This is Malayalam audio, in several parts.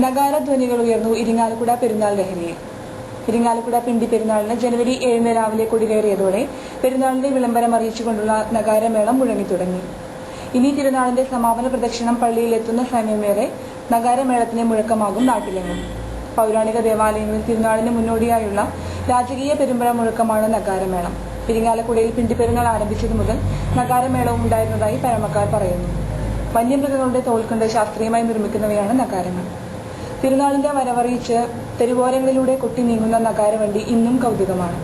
നഗാരധ്വനികൾ ഉയർന്നു ഇരിങ്ങാലക്കുട പെരുന്നാൾ ലഹരിയിൽ. ഇരിങ്ങാലക്കുട പിണ്ടി പെരുന്നാളിന് ജനുവരി 7 രാവിലെ കൊടികയറിയതോടെ പെരുന്നാളിന്റെ വിളംബരം അറിയിച്ചുകൊണ്ടുള്ള നഗാരമേളം മുഴങ്ങിത്തുടങ്ങി. ഇനി തിരുനാളിന്റെ സമാപന പ്രദക്ഷിണം പള്ളിയിലെത്തുന്ന സമയമേറെ നഗാരമേളത്തിന് മുഴക്കമാകും നാട്ടിലെങ്ങും. പൗരാണിക ദേവാലയങ്ങളിൽ തിരുനാളിന് മുന്നോടിയായുള്ള രാജകീയ പെരുമ്പഴ മുഴക്കമാണ് നഗാരമേളം. ഇരിങ്ങാലക്കുടയിൽ പിണ്ടിപ്പെരുന്നാൾ ആരംഭിച്ചതു മുതൽ നഗാരമേളവും ഉണ്ടായിരുന്നതായി പഴമക്കാർ പറയുന്നു. വന്യമൃഗങ്ങളുടെ തോൽക്കൊണ്ട് ശാസ്ത്രീയമായി നിർമ്മിക്കുന്നവയാണ് നഗാരങ്ങൾ. തിരുനാളിന്റെ വരവറിയിച്ച് തെരുവോരങ്ങളിലൂടെ കൊട്ടി നീങ്ങുന്ന നഗാരവണ്ടി ഇന്നും കൗതുകമാണ്.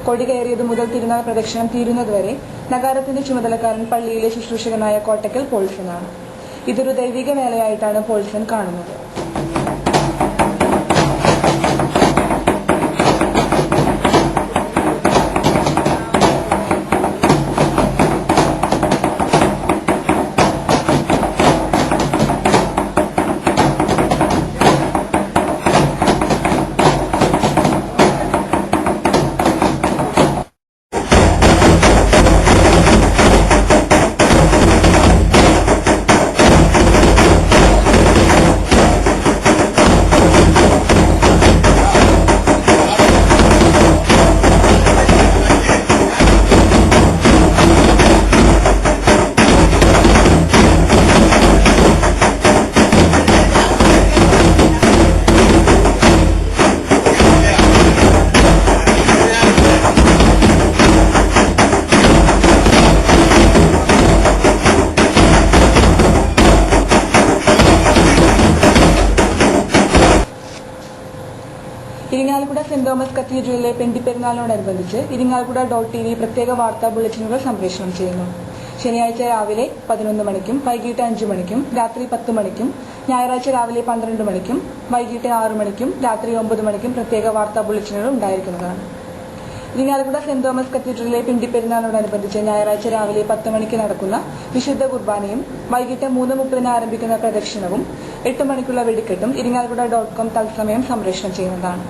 കൊടി കയറിയതു മുതൽ തിരുനാൾ പ്രദക്ഷിണം തീരുന്നതുവരെ നഗാരത്തിന്റെ ചുമതലക്കാരൻ പള്ളിയിലെ ശുശ്രൂഷകനായ കോട്ടക്കൽ പോൾസനാണ്. ഇതൊരു ദൈവിക വേലയായിട്ടാണ് പോൾസൻ കാണുന്നത്. ഇരിങ്ങാലക്കുട സെന്റ് തോമസ് കത്തീഡ്രലിലെ പെണ്ടിപ്പെരുന്നാളിനോടനുബന്ധിച്ച് ഇരിങ്ങാലക്കുട .tv പ്രത്യേക വാർത്താ ബുള്ളറ്റിനുകൾ സംപ്രേഷണം ചെയ്യുന്നു. ശനിയാഴ്ച രാവിലെ 11 മണിക്കും വൈകിട്ട് 5 മണിക്കും രാത്രി 10 മണിക്കും ഞായറാഴ്ച രാവിലെ 12 മണിക്കും വൈകിട്ട് 6 മണിക്കും രാത്രി 9 മണിക്കും പ്രത്യേക വാർത്താ ബുള്ളറ്റിനുകൾ ഉണ്ടായിരിക്കുന്നതാണ്. ഇരിങ്ങാലക്കുട സെന്റ് തോമസ് കത്തീഡ്രലിലെ പിണ്ടിപ്പെരുന്നാളിനോടനുബന്ധിച്ച് ഞായറാഴ്ച രാവിലെ 10 മണിക്ക് നടക്കുന്ന വിശുദ്ധ കുർബാനയും വൈകിട്ട് 3:30 ആരംഭിക്കുന്ന പ്രദക്ഷിണവും 8 മണിക്കുള്ള വെടിക്കെട്ടും ഇരിങ്ങാലക്കുട .com തത്സമയം സംപ്രേഷണം ചെയ്യുന്നതാണ്.